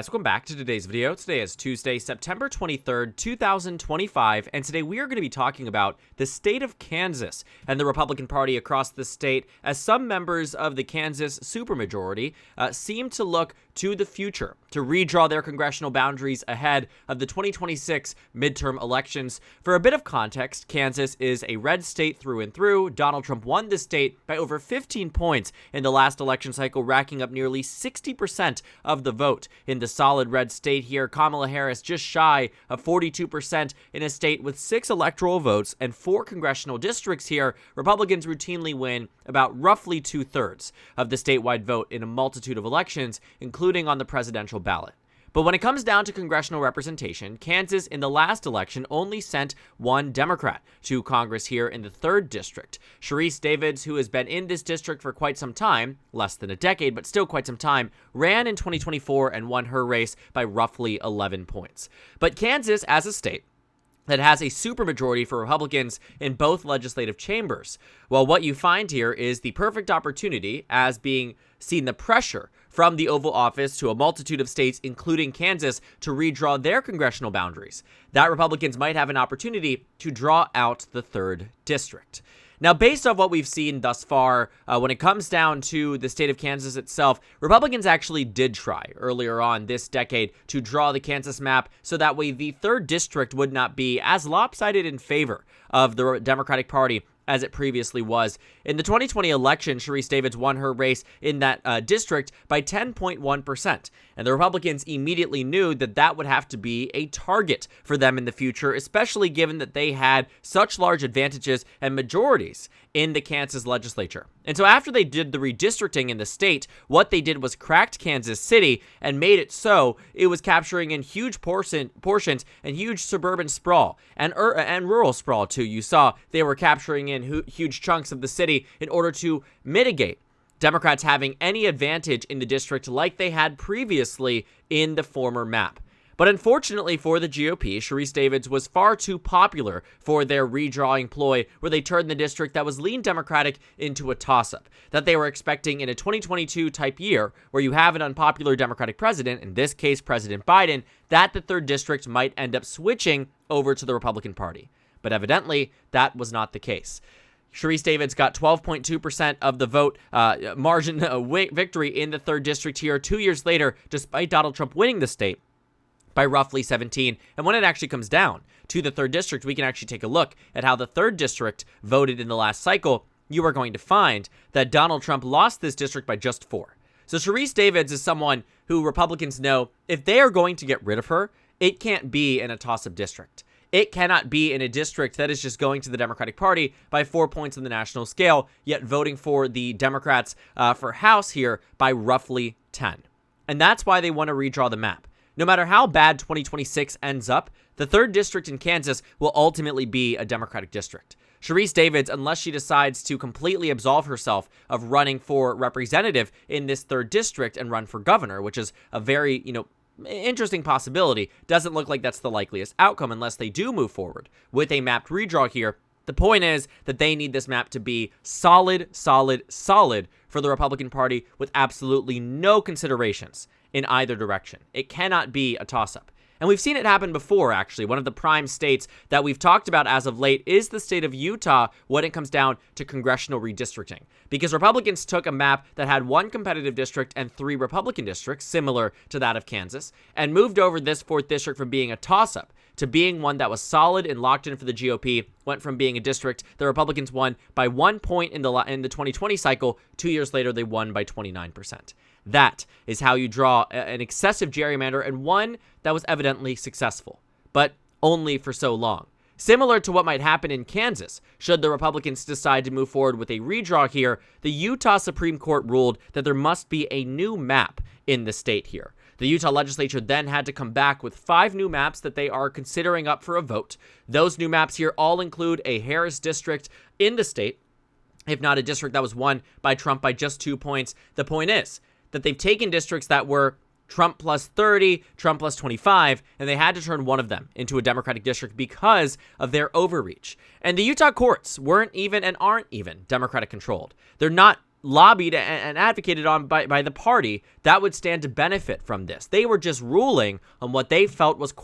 Welcome back to today's video. Today is Tuesday, September 23rd, 2025, and today we are going to be talking about the state of Kansas and the Republican Party across the state, as some members of the Kansas supermajority seem to look to the future to redraw their congressional boundaries ahead of the 2026 midterm elections. For a bit of context, Kansas is a red state through and through. Donald Trump won this state by over 15 points in the last election cycle, racking up nearly 60% of the vote in the solid red state here. Kamala Harris just shy of 42% in a state with 6 electoral votes and 4 congressional districts here. Republicans routinely win about roughly 2/3 of the statewide vote in a multitude of elections, including on the presidential ballot. But when it comes down to congressional representation, Kansas in the last election only sent one Democrat to Congress here in the 3rd district. Sharice Davids, who has been in this district for quite some time, less than a decade, but still quite some time, ran in 2024 and won her race by roughly 11 points. But Kansas, as a state that has a supermajority for Republicans in both legislative chambers, well, what you find here is the perfect opportunity, as being seen the pressure from the Oval Office to a multitude of states, including Kansas, to redraw their congressional boundaries, that Republicans might have an opportunity to draw out the 3rd district. Now, based on what we've seen thus far, when it comes down to the state of Kansas itself, Republicans actually did try earlier on this decade to draw the Kansas map so that way the 3rd district would not be as lopsided in favor of the Democratic Party as it previously was. In the 2020 election, Sharice Davids won her race in that district by 10.1%, and the Republicans immediately knew that that would have to be a target for them in the future, especially given that they had such large advantages and majorities in the Kansas legislature. And so after they did the redistricting in the state, what they did was cracked Kansas City and made it so it was capturing in huge portions and huge suburban sprawl and rural sprawl too. You saw they were capturing in huge chunks of the city in order to mitigate Democrats having any advantage in the district like they had previously in the former map. But unfortunately for the GOP, Sharice Davids was far too popular for their redrawing ploy, where they turned the district that was lean Democratic into a toss-up that they were expecting in a 2022 type year, where you have an unpopular Democratic president, in this case President Biden, that the 3rd district might end up switching over to the Republican Party. But evidently, that was not the case. Sharice Davids got 12.2% of the vote margin victory in the 3rd district here 2 years later, despite Donald Trump winning the state by roughly 17. And when it actually comes down to the 3rd district, we can actually take a look at how the 3rd district voted in the last cycle. You are going to find that Donald Trump lost this district by just 4. So Sharice Davids is someone who Republicans know if they are going to get rid of her, it can't be in a toss-up district. It cannot be in a district that is just going to the Democratic Party by 4 points on the national scale, yet voting for the Democrats for House here by roughly 10. And that's why they want to redraw the map. No matter how bad 2026 ends up, the 3rd district in Kansas will ultimately be a Democratic district. Sharice Davids, unless she decides to completely absolve herself of running for representative in this 3rd district and run for governor, which is a very, interesting possibility, doesn't look like that's the likeliest outcome unless they do move forward with a mapped redraw here. The point is that they need this map to be solid for the Republican Party with absolutely no considerations in either direction. It cannot be a toss-up. And we've seen it happen before, actually. One of the prime states that we've talked about as of late is the state of Utah when it comes down to congressional redistricting. Because Republicans took a map that had 1 competitive district and 3 Republican districts, similar to that of Kansas, and moved over this 4th district from being a toss-up to being one that was solid and locked in for the GOP, went from being a district the Republicans won by 1 point in the 2020 cycle. 2 years later, they won by 29%. That is how you draw an excessive gerrymander, and one that was evidently successful, but only for so long. Similar to what might happen in Kansas, should the Republicans decide to move forward with a redraw here, the Utah Supreme Court ruled that there must be a new map in the state here. The Utah legislature then had to come back with 5 new maps that they are considering up for a vote. Those new maps here all include a Harris district in the state, if not a district that was won by Trump by just 2 points. The point is that they've taken districts that were Trump plus 30, Trump plus 25, and they had to turn one of them into a Democratic district because of their overreach. And the Utah courts weren't even and aren't even Democratic controlled. They're not lobbied and advocated on by the party that would stand to benefit from this. They were just ruling on what they felt was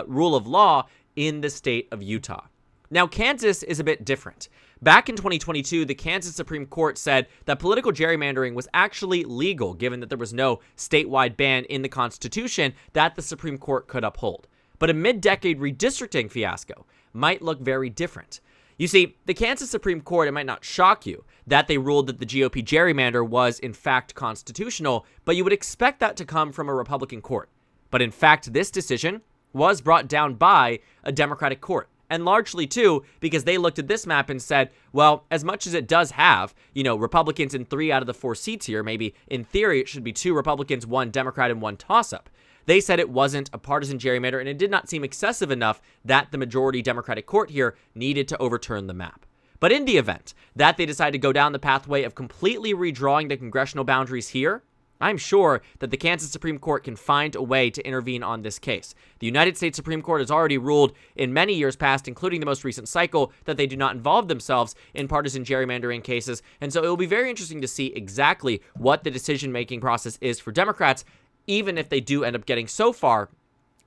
rule of law in the state of Utah. Now, Kansas is a bit different. Back in 2022, the Kansas Supreme Court said that political gerrymandering was actually legal, given that there was no statewide ban in the Constitution that the Supreme Court could uphold. But a mid-decade redistricting fiasco might look very different. You see, the Kansas Supreme Court, it might not shock you that they ruled that the GOP gerrymander was in fact constitutional, but you would expect that to come from a Republican court. But in fact, this decision was brought down by a Democratic court. And largely, too, because they looked at this map and said, well, as much as it does have, Republicans in 3 out of the 4 seats here, maybe in theory it should be 2 Republicans, 1 Democrat, and 1 toss-up. They said it wasn't a partisan gerrymander, and it did not seem excessive enough that the majority Democratic court here needed to overturn the map. But in the event that they decide to go down the pathway of completely redrawing the congressional boundaries here, I'm sure that the Kansas Supreme Court can find a way to intervene on this case. The United States Supreme Court has already ruled in many years past, including the most recent cycle, that they do not involve themselves in partisan gerrymandering cases. And so it will be very interesting to see exactly what the decision-making process is for Democrats, even if they do end up getting so far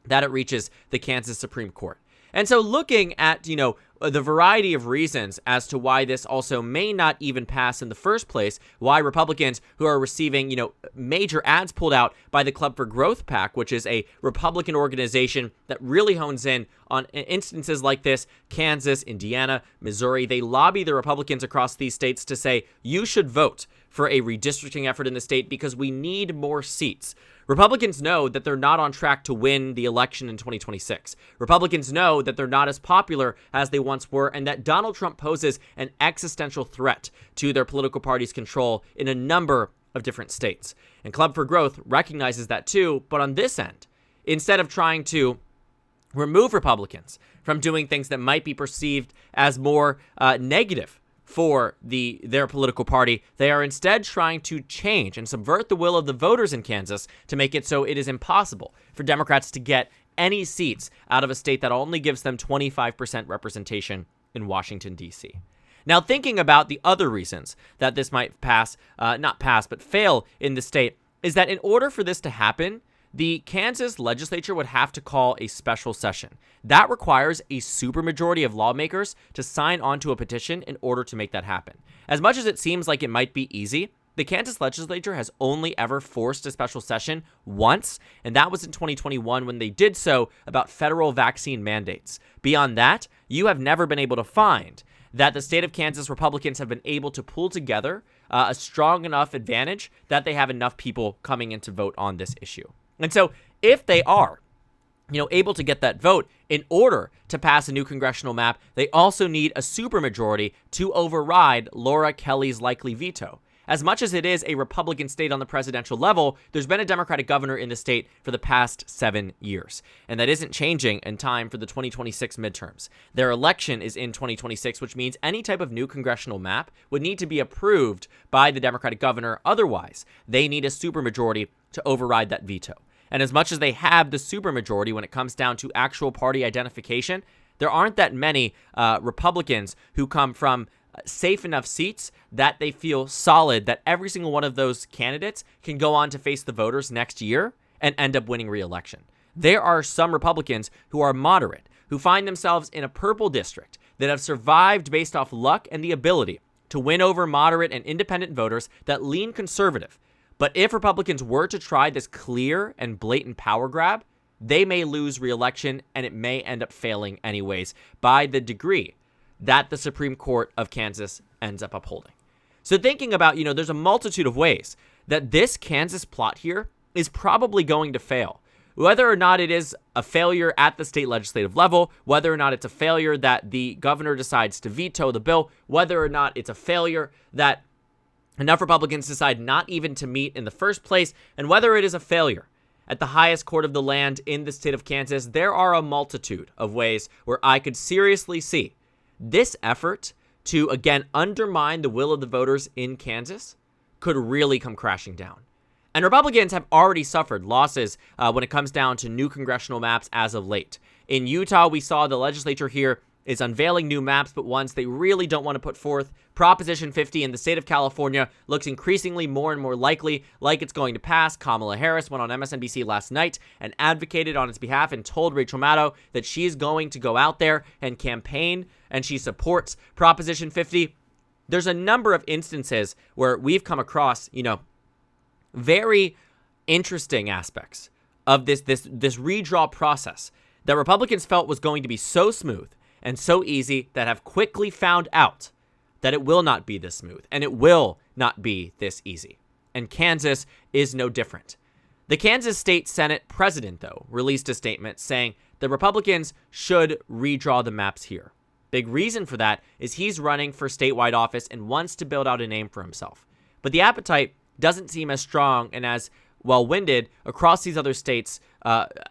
that it reaches the Kansas Supreme Court. And so looking at, the variety of reasons as to why this also may not even pass in the first place, why Republicans who are receiving, major ads pulled out by the Club for Growth PAC, which is a Republican organization that really hones in on instances like this, Kansas, Indiana, Missouri, they lobby the Republicans across these states to say, you should vote for a redistricting effort in the state because we need more seats. Republicans know that they're not on track to win the election in 2026. Republicans know that they're not as popular as they once were, and that Donald Trump poses an existential threat to their political party's control in a number of different states. And Club for Growth recognizes that too, but on this end, instead of trying to remove Republicans from doing things that might be perceived as more negative for their political party, they are instead trying to change and subvert the will of the voters in Kansas to make it so it is impossible for Democrats to get any seats out of a state that only gives them 25% representation in Washington, D.C. Now, thinking about the other reasons that this might fail in the state, is that in order for this to happen, the Kansas legislature would have to call a special session. That requires a supermajority of lawmakers to sign onto a petition in order to make that happen. As much as it seems like it might be easy, the Kansas legislature has only ever forced a special session once, and that was in 2021 when they did so about federal vaccine mandates. Beyond that, you have never been able to find that the state of Kansas Republicans have been able to pull together a strong enough advantage that they have enough people coming in to vote on this issue. And so if they are, able to get that vote in order to pass a new congressional map, they also need a supermajority to override Laura Kelly's likely veto. As much as it is a Republican state on the presidential level, there's been a Democratic governor in the state for the past 7 years. And that isn't changing in time for the 2026 midterms. Their election is in 2026, which means any type of new congressional map would need to be approved by the Democratic governor. Otherwise, they need a supermajority to override that veto. And as much as they have the supermajority when it comes down to actual party identification, there aren't that many Republicans who come from safe enough seats that they feel solid that every single one of those candidates can go on to face the voters next year and end up winning re-election. There are some Republicans who are moderate, who find themselves in a purple district that have survived based off luck and the ability to win over moderate and independent voters that lean conservative. But if Republicans were to try this clear and blatant power grab, they may lose re-election, and it may end up failing anyways by the degree that the Supreme Court of Kansas ends up upholding. So thinking about, there's a multitude of ways that this Kansas plot here is probably going to fail. Whether or not it is a failure at the state legislative level, whether or not it's a failure that the governor decides to veto the bill, whether or not it's a failure that enough Republicans decide not even to meet in the first place, and whether it is a failure at the highest court of the land in the state of Kansas, there are a multitude of ways where I could seriously see this effort to, again, undermine the will of the voters in Kansas could really come crashing down. And Republicans have already suffered losses when it comes down to new congressional maps as of late. In Utah, we saw the legislature here is unveiling new maps, but ones they really don't want to put forth. Proposition 50 in the state of California looks increasingly more and more likely like it's going to pass. Kamala Harris went on MSNBC last night and advocated on its behalf and told Rachel Maddow that she's going to go out there and campaign, and she supports Proposition 50. There's a number of instances where we've come across, very interesting aspects of this redraw process that Republicans felt was going to be so smooth and so easy that have quickly found out that it will not be this smooth and it will not be this easy. And Kansas is no different. The Kansas State Senate president, though, released a statement saying the Republicans should redraw the maps here. Big reason for that is he's running for statewide office and wants to build out a name for himself. But the appetite doesn't seem as strong and as well-winded across these other states,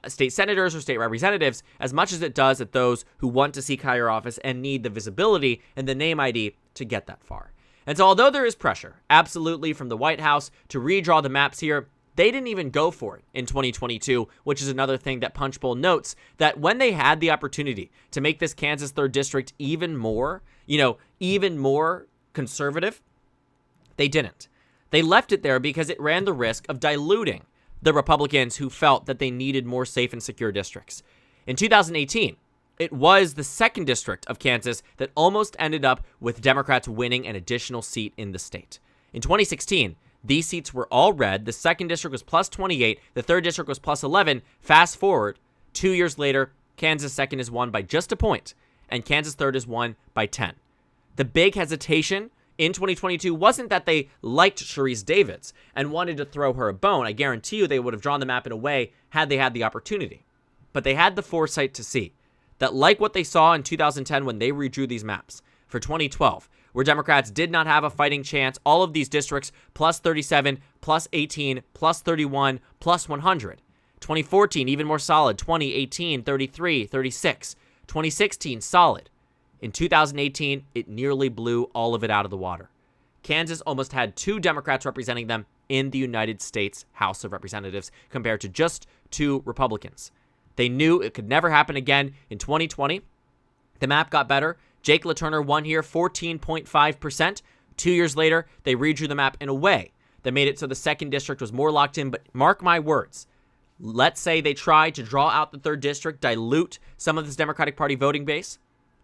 state senators or state representatives, as much as it does at those who want to seek higher office and need the visibility and the name ID to get that far. And so although there is pressure, absolutely, from the White House to redraw the maps here, they didn't even go for it in 2022, which is another thing that Punchbowl notes, that when they had the opportunity to make this Kansas 3rd District even more conservative, they didn't. They left it there because it ran the risk of diluting the Republicans who felt that they needed more safe and secure districts. In 2018, it was the 2nd District of Kansas that almost ended up with Democrats winning an additional seat in the state. In 2016, these seats were all red. The 2nd District was plus 28. The 3rd District was plus 11. Fast forward, 2 years later, Kansas 2nd is won by just a point, and Kansas 3rd is won by 10. The big hesitation in 2022 wasn't that they liked Sharice Davids and wanted to throw her a bone. I guarantee you they would have drawn the map in a way had they had the opportunity. But they had the foresight to see that, like what they saw in 2010 when they redrew these maps for 2012, where Democrats did not have a fighting chance, all of these districts plus 37, plus 18, plus 31, plus 100. 2014, even more solid, 2018, 33, 36. 2016, solid. In 2018, it nearly blew all of it out of the water. Kansas almost had 2 Democrats representing them in the United States House of Representatives compared to just 2 Republicans. They knew it could never happen again. In 2020, the map got better. Jake LaTurner won here 14.5%. 2 years later, they redrew the map in a way that made it so the 2nd District was more locked in. But mark my words, let's say they tried to draw out the 3rd District, dilute some of this Democratic Party voting base.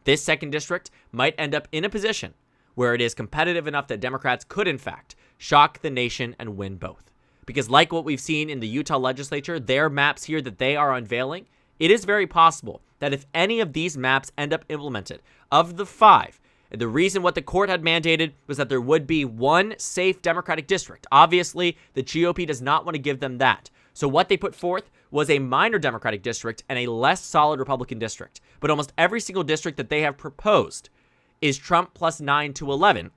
This 2nd District might end up in a position where it is competitive enough that Democrats could, in fact, shock the nation and win both. Because like what we've seen in the Utah legislature, their maps here that they are unveiling, it is very possible that if any of these maps end up implemented, of the 5, and the reason what the court had mandated was that there would be 1 safe Democratic district. Obviously, the GOP does not want to give them that. So what they put forth was a minor Democratic district and a less solid Republican district. But almost every single district that they have proposed is Trump plus 9 to 11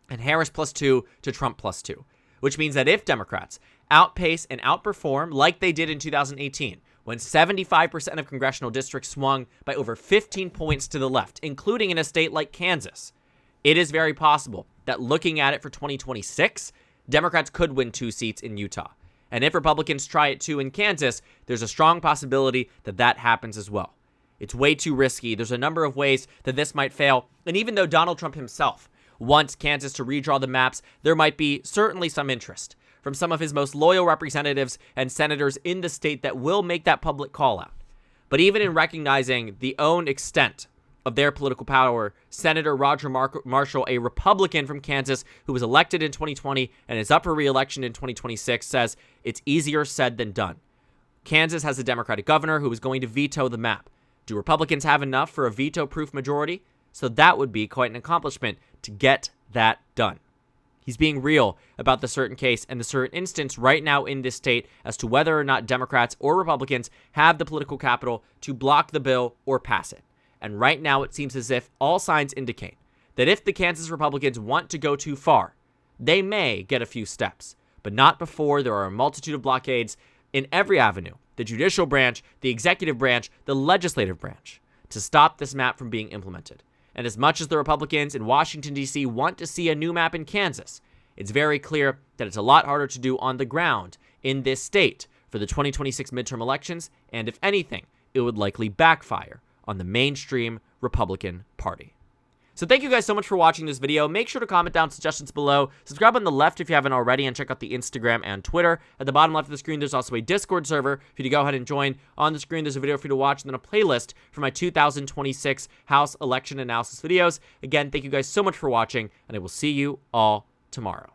and Harris plus 2 to Trump plus 2, which means that if Democrats outpace and outperform like they did in 2018, when 75% of congressional districts swung by over 15 points to the left, including in a state like Kansas, it is very possible that looking at it for 2026, Democrats could win 2 seats in Utah. And if Republicans try it too in Kansas, there's a strong possibility that that happens as well. It's way too risky. There's a number of ways that this might fail. And even though Donald Trump himself wants Kansas to redraw the maps, there might be certainly some interest from some of his most loyal representatives and senators in the state that will make that public call out. But even in recognizing the own extent of their political power, Senator Roger Marshall, a Republican from Kansas who was elected in 2020 and is up for re-election in 2026, says it's easier said than done. Kansas has a Democratic governor who is going to veto the map. Do Republicans have enough for a veto-proof majority? So that would be quite an accomplishment to get that done. He's being real about the certain case and the certain instance right now in this state as to whether or not Democrats or Republicans have the political capital to block the bill or pass it. And right now it seems as if all signs indicate that if the Kansas Republicans want to go too far, they may get a few steps, but not before there are a multitude of blockades in every avenue, the judicial branch, the executive branch, the legislative branch, to stop this map from being implemented. And as much as the Republicans in Washington, D.C. want to see a new map in Kansas, it's very clear that it's a lot harder to do on the ground in this state for the 2026 midterm elections, and if anything, it would likely backfire on the mainstream Republican Party. So thank you guys so much for watching this video. Make sure to comment down suggestions below. Subscribe on the left if you haven't already, and check out the Instagram and Twitter. At the bottom left of the screen, there's also a Discord server for you to go ahead and join. On the screen, there's a video for you to watch, and then a playlist for my 2026 House election analysis videos. Again, thank you guys so much for watching, and I will see you all tomorrow.